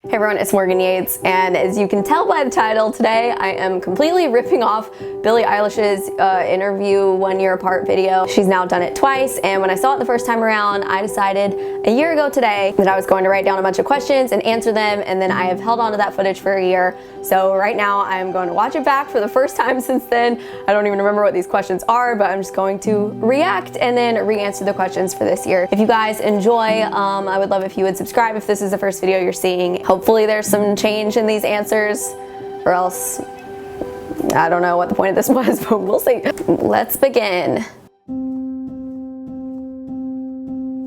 Hey everyone, it's Morgan Yates, and as you can tell by the title, today I am completely ripping off Billie Eilish's interview 1 year apart video. She's now done it twice, and when I saw it the first time around, I decided a year ago today that I was going to write down a bunch of questions and answer them, and then I have held on to that footage for a year. So right now I'm going to watch it back for the first time since then. I don't even remember what these questions are, but I'm just going to react and then re-answer the questions for this year. If you guys enjoy, I would love if you would subscribe if this is the first video you're seeing. Hopefully there's some change in these answers, or else I don't know what the point of this was, but we'll see. Let's begin.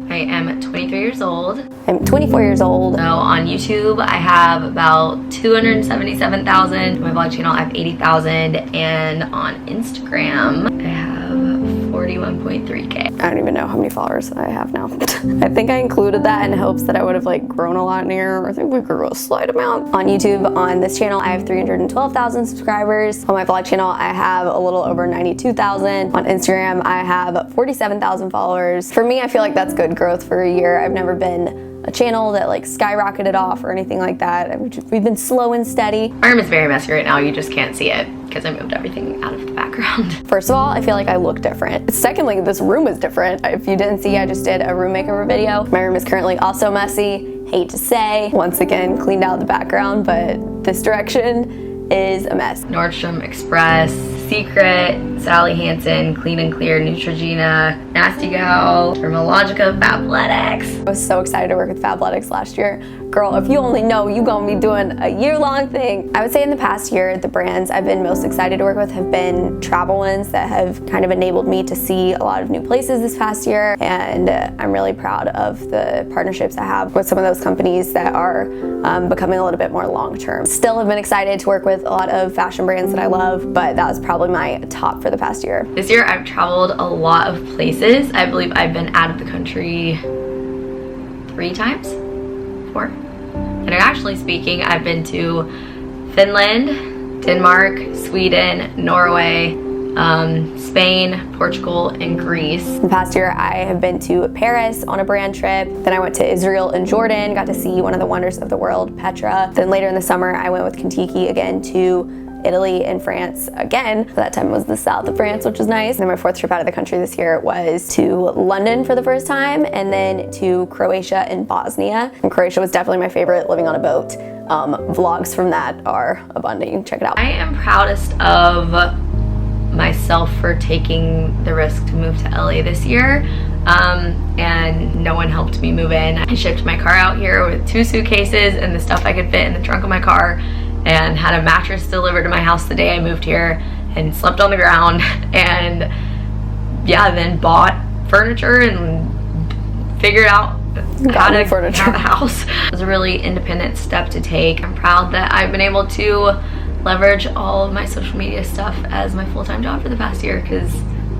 I am 23 years old. I'm 24 years old. So on YouTube, I have about 277,000. My vlog channel, I have 80,000. And on Instagram, I have 41.3K. I don't even know how many followers I have now. I think I included that in hopes that I would have like grown a lot near. I think we grew a slight amount. On YouTube, on this channel, I have 312,000 subscribers. On my vlog channel, I have a little over 92,000. On Instagram, I have 47,000 followers. For me, I feel like that's good growth for a year. I've never been a channel that like skyrocketed off or anything like that. We've been slow and steady. My room is very messy right now. You just can't see it because I moved everything out of the background. First of all, I feel like I look different. Secondly, this room is different. If you didn't see, I just did a room makeover video. My room is currently also messy. Hate to say, once again, cleaned out the background, but this direction is a mess. Nordstrom Express, Secret, Sally Hansen, Clean and Clear, Neutrogena, Nasty Gal, Dermalogica, Fabletics. I was so excited to work with Fabletics last year. Girl, if you only know, you gonna be doing a year-long thing. I would say in the past year, the brands I've been most excited to work with have been travel ones that have kind of enabled me to see a lot of new places this past year, and I'm really proud of the partnerships I have with some of those companies that are becoming a little bit more long-term. Still have been excited to work with a lot of fashion brands that I love, but that was probably my top for the past year. This year, I've traveled a lot of places. I believe I've been out of the country 3 times. 4. Internationally speaking, I've been to Finland, Denmark, Sweden, Norway, Spain, Portugal, and Greece. The past year, I have been to Paris on a brand trip. Then I went to Israel and Jordan, got to see one of the wonders of the world, Petra. Then later in the summer, I went with Kentucky again to Italy and France again. That time it was the south of France, which was nice. And then my 4th trip out of the country this year was to London for the first time, and then to Croatia and Bosnia. And Croatia was definitely my favorite, living on a boat. Vlogs from that are abundant. You can check it out. I am proudest of myself for taking the risk to move to LA this year. And no one helped me move in. I shipped my car out here with 2 suitcases and the stuff I could fit in the trunk of my car, and had a mattress delivered to my house the day I moved here, and slept on the ground, and yeah, then bought furniture and figured out how to have a house. It was a really independent step to take. I'm proud that I've been able to leverage all of my social media stuff as my full-time job for the past year, because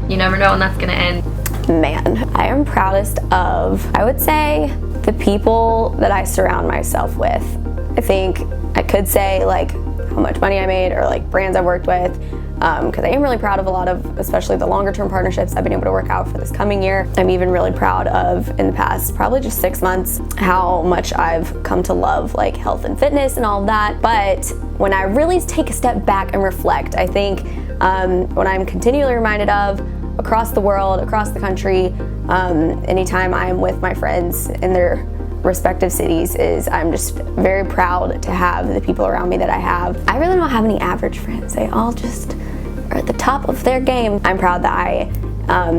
you never know when that's gonna end. Man, I am proudest of, I would say, the people that I surround myself with. I think I could say like how much money I made, or like brands I've worked with, because I am really proud of a lot of, especially the longer term partnerships I've been able to work out for this coming year. I'm even really proud of, in the past probably just 6 months, how much I've come to love like health and fitness and all of that. But when I really take a step back and reflect, I think what I'm continually reminded of across the world, across the country, anytime I'm with my friends in their respective cities, is I'm just very proud to have the people around me that I have. I really don't have any average friends. They all just are at the top of their game. I'm proud that I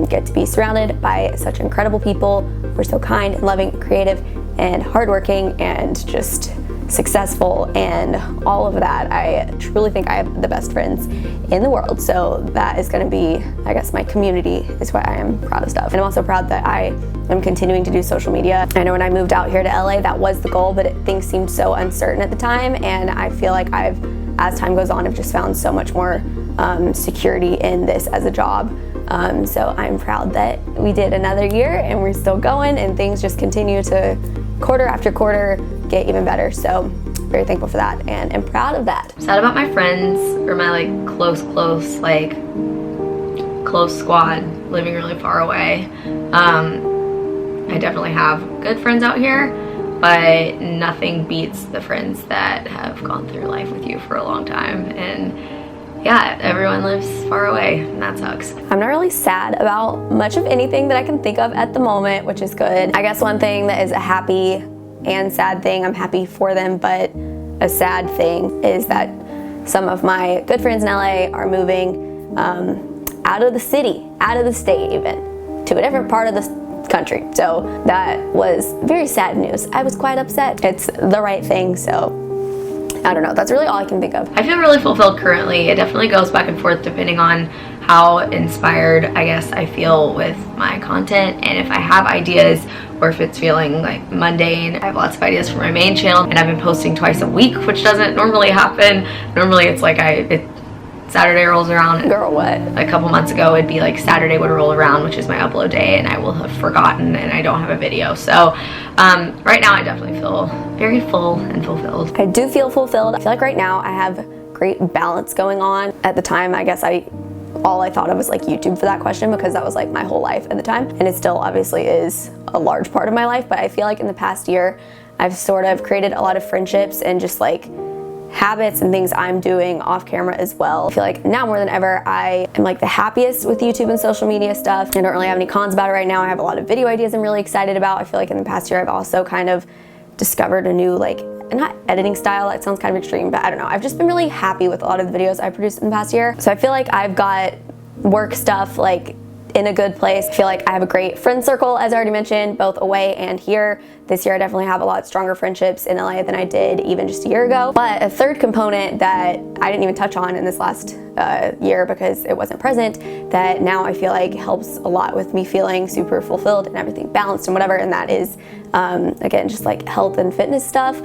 get to be surrounded by such incredible people who are so kind and loving, creative, and hardworking, and just successful, and all of that. I truly think I have the best friends in the world. So that is going to be, I guess, my community is what I am proudest of. And I'm also proud that I am continuing to do social media. I know when I moved out here to LA, that was the goal, but things seemed so uncertain at the time. And I feel like as time goes on, I've just found so much more security in this as a job. So I'm proud that we did another year and we're still going, and things just continue to, quarter after quarter, get even better. So very thankful for that, and am proud of that. I'm sad about my friends, or my like close squad living really far away. I definitely have good friends out here, but nothing beats the friends that have gone through life with you for a long time. And yeah, everyone lives far away, and that sucks. I'm not really sad about much of anything that I can think of at the moment, which is good. I guess one thing that is a happy and sad thing, I'm happy for them, but a sad thing is that some of my good friends in LA are moving out of the city, out of the state even, to a different part of the country. So that was very sad news. I was quite upset. It's the right thing, so I don't know. That's really all I can think of. I feel really fulfilled currently. It definitely goes back and forth depending on how inspired, I guess, I feel with my content, and if I have ideas or if it's feeling like mundane. I have lots of ideas for my main channel, and I've been posting twice a week, which doesn't normally happen. Normally it's like Saturday rolls around. Girl, what? A couple months ago, it'd be like Saturday would roll around, which is my upload day, and I will have forgotten and I don't have a video. So right now I definitely feel very full and fulfilled. I do feel fulfilled. I feel like right now I have great balance going on. At the time, I guess all I thought of was like YouTube for that question, because that was like my whole life at the time. And it still obviously is a large part of my life, but I feel like in the past year, I've sort of created a lot of friendships and just like habits and things I'm doing off camera as well. I feel like now more than ever, I am like the happiest with YouTube and social media stuff. I don't really have any cons about it right now. I have a lot of video ideas I'm really excited about. I feel like in the past year, I've also kind of discovered a new not editing style, that sounds kind of extreme, but I don't know. I've just been really happy with a lot of the videos I produced in the past year. So I feel like I've got work stuff like in a good place. I feel like I have a great friend circle, as I already mentioned, both away and here. This year I definitely have a lot stronger friendships in LA than I did even just a year ago. But a third component that I didn't even touch on in this last year because it wasn't present, that now I feel like helps a lot with me feeling super fulfilled and everything balanced and whatever, and that is again, just like health and fitness stuff.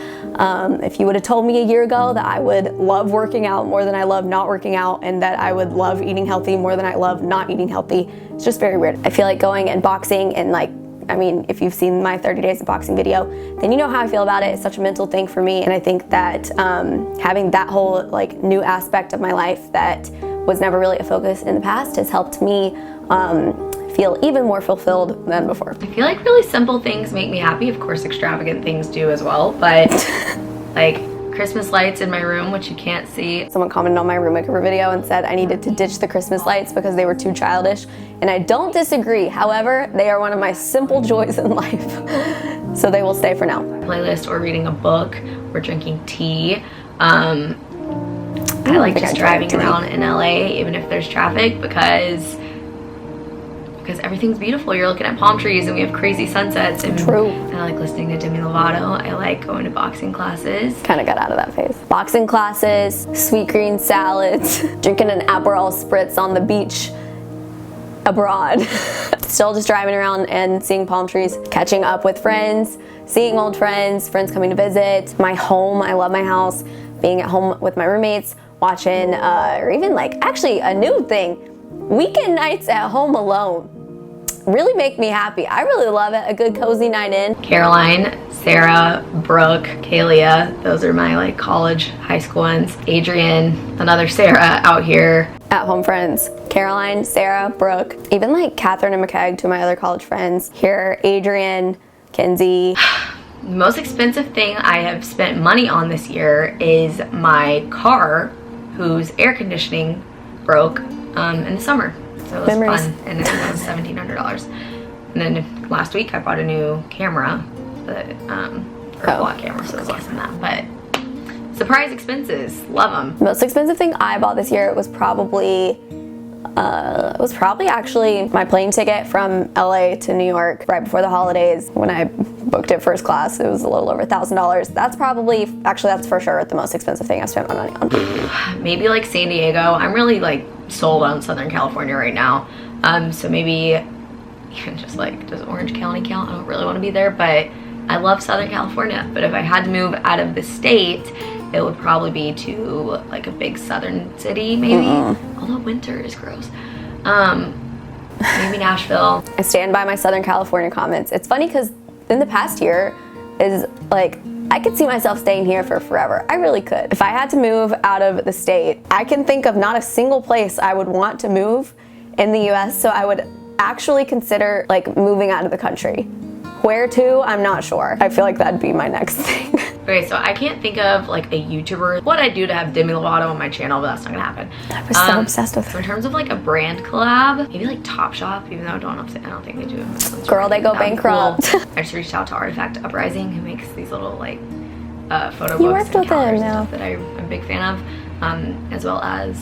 If you would have told me a year ago that I would love working out more than I love not working out, and that I would love eating healthy more than I love not eating healthy, it's just very weird. I feel like going and boxing, and like, I mean, if you've seen my 30 days of boxing video, then you know how I feel about it. It's such a mental thing for me, and I think that having that whole like new aspect of my life that was never really a focus in the past has helped me feel even more fulfilled than before. I feel like really simple things make me happy. Of course, extravagant things do as well, but like Christmas lights in my room, which you can't see. Someone commented on my room makeover video and said I needed to ditch the Christmas lights because they were too childish, and I don't disagree. However, they are one of my simple joys in life, so they will stay for now. Playlist, or reading a book, or drinking tea. I like just driving around in LA, even if there's traffic, because everything's beautiful. You're looking at palm trees and we have crazy sunsets. And true. I like listening to Demi Lovato. I like going to boxing classes. Kind of got out of that phase. Boxing classes, sweet green salads, drinking an Aperol spritz on the beach abroad. Still just driving around and seeing palm trees, catching up with friends, seeing old friends, friends coming to visit. My home, I love my house. Being at home with my roommates, watching, or even like, actually a new thing, weekend nights at home alone really make me happy. I really love it. A good cozy night in. Caroline, Sarah, Brooke, Kalia, those are my like college, high school ones. Adrian, another Sarah out here. At home friends. Caroline, Sarah, Brooke, even like Catherine and McKegg, two of my other college friends. Here, Adrian, Kenzie. The most expensive thing I have spent money on this year is my car, whose air conditioning broke in the summer. So it was fun, and it was $1,700. And then last week I bought a new camera, but or a vlog camera, so it was less than that. But surprise expenses, love them. The most expensive thing I bought this year was probably actually my plane ticket from LA to New York right before the holidays. When I booked it first class, it was a little over $1,000. That's probably, actually that's for sure the most expensive thing I've spent my money on. Maybe like San Diego. I'm really like sold on Southern California right now. So maybe even just like, does Orange County count? I don't really want to be there, but I love Southern California. But if I had to move out of the state, it would probably be to like a big southern city, maybe. Although winter is gross. Maybe Nashville. I stand by my Southern California comments. It's funny because in the past year is like, I could see myself staying here for forever. I really could. If I had to move out of the state, I can think of not a single place I would want to move in the US, so I would actually consider like moving out of the country. Where to? I'm not sure. I feel like that'd be my next thing. Okay, so I can't think of like a YouTuber. What I'd do to have Demi Lovato on my channel, but that's not gonna happen. I was so obsessed with So her. in terms of like a brand collab, maybe like Topshop, even though I don't think they do. Girl, they go bankrupt. Cool. I just reached out to Artifact Uprising, who makes these little like photo You books worked and with them calendars and now. stuff that I'm a big fan of, as well as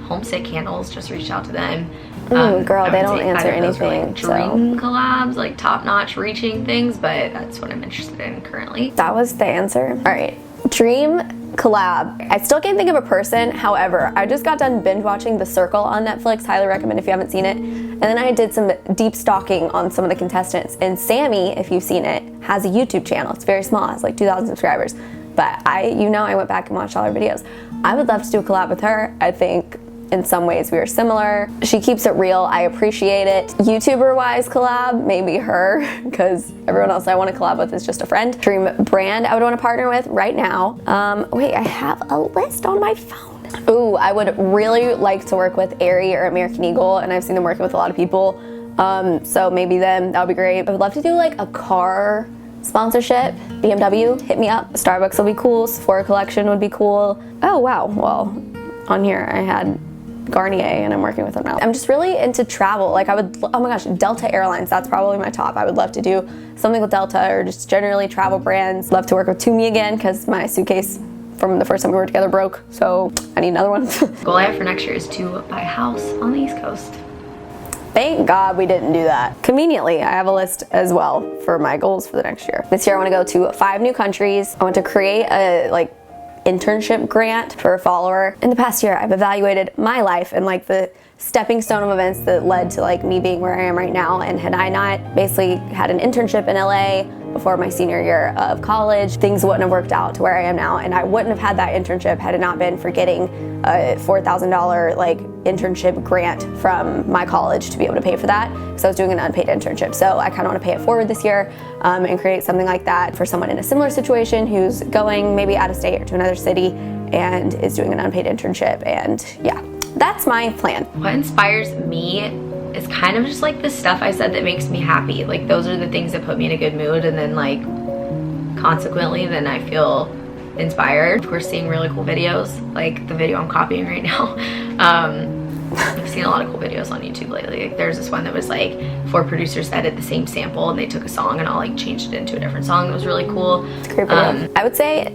Homesick Candles. Just reached out to them. Girl, I they would don't say answer either of those are, anything, like, so. dream collabs, like top-notch reaching things, but that's what I'm interested in currently. That was the answer. All right, dream collab. I still can't think of a person. However, I just got done binge watching The Circle on Netflix. Highly recommend if you haven't seen it. And then I did some deep stalking on some of the contestants. And Sammy, if you've seen it, has a YouTube channel. It's very small. It's like 2,000 subscribers. But I went back and watched all her videos. I would love to do a collab with her. I think in some ways we are similar. She keeps it real. I appreciate it. YouTuber-wise collab, maybe her, because everyone else I want to collab with is just a friend. Dream brand I would want to partner with right now. Wait, I have a list on my phone. Ooh, I would really like to work with Aerie or American Eagle, and I've seen them working with a lot of people. So maybe them, that would be great. I would love to do like a car sponsorship. BMW, hit me up. Starbucks will be cool. Sephora collection would be cool. Oh wow, well, on here I had Garnier and I'm working with them now. I'm just really into travel. Like oh my gosh, Delta Airlines, that's probably my top. I would love to do something with Delta or just generally travel brands. Love to work with Tumi again because my suitcase from the first time we were together broke, so I need another one. Goal I have for next year is to buy a house on the East Coast. Thank God we didn't do that. Conveniently, I have a list as well for my goals for the next year. This year I want to go to 5 new countries. I want to create a internship grant for a follower. In the past year, I've evaluated my life and like the stepping stone of events that led to like me being where I am right now. And had I not basically had an internship in LA before my senior year of college, things wouldn't have worked out to where I am now. And I wouldn't have had that internship had it not been for getting a $4,000 like internship grant from my college to be able to pay for that, because I was doing an unpaid internship. So I kind of want to pay it forward this year and create something like that for someone in a similar situation who's going maybe out of state or to another city and is doing an unpaid internship. And yeah, that's my plan. What inspires me is kind of just like the stuff I said that makes me happy. Like those are the things that put me in a good mood, and then like consequently then I feel inspired. Of course, seeing really cool videos like the video I'm copying right now. I've seen a lot of cool videos on YouTube lately. Like, there's this one that was like 4 producers that did the same sample and they took a song and all like changed it into a different song. It was really cool. It's a great video. I would say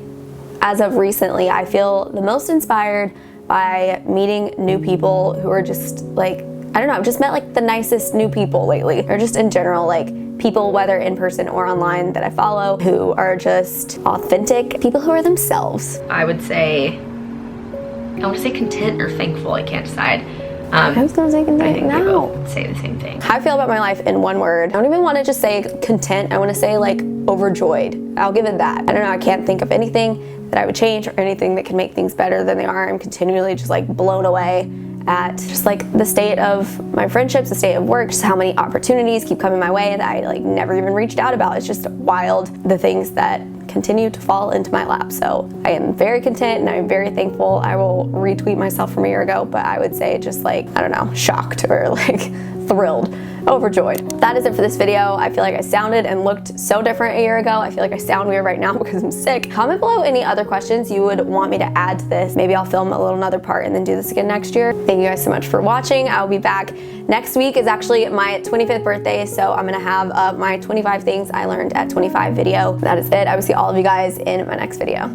as of recently, I feel the most inspired by meeting new people who are just like, I don't know, I've just met like the nicest new people lately, or just in general, like people, whether in person or online, that I follow who are just authentic, people who are themselves. I would say, I want to say content or thankful, I can't decide. I was gonna say content. I think they No. both say the same thing. How I feel about my life in one word. I don't even want to just say content. I want to say like overjoyed. I'll give it that. I don't know. I can't think of anything that I would change or anything that can make things better than they are. I'm continually just like blown away at just like the state of my friendships, the state of work, just how many opportunities keep coming my way that I like never even reached out about. It's just wild, the things that continue to fall into my lap. So I am very content and I'm very thankful. I will retweet myself from a year ago, but I would say just like, I don't know, shocked or like thrilled, overjoyed. That is it for this video. I feel like I sounded and looked so different a year ago. I feel like I sound weird right now because I'm sick. Comment below any other questions you would want me to add to this. Maybe I'll film a little another part and then do this again next year. Thank you guys so much for watching. I'll be back. Next week is actually my 25th birthday, so I'm gonna have my 25 things I learned at 25 video. That is it. I will see all of you guys in my next video.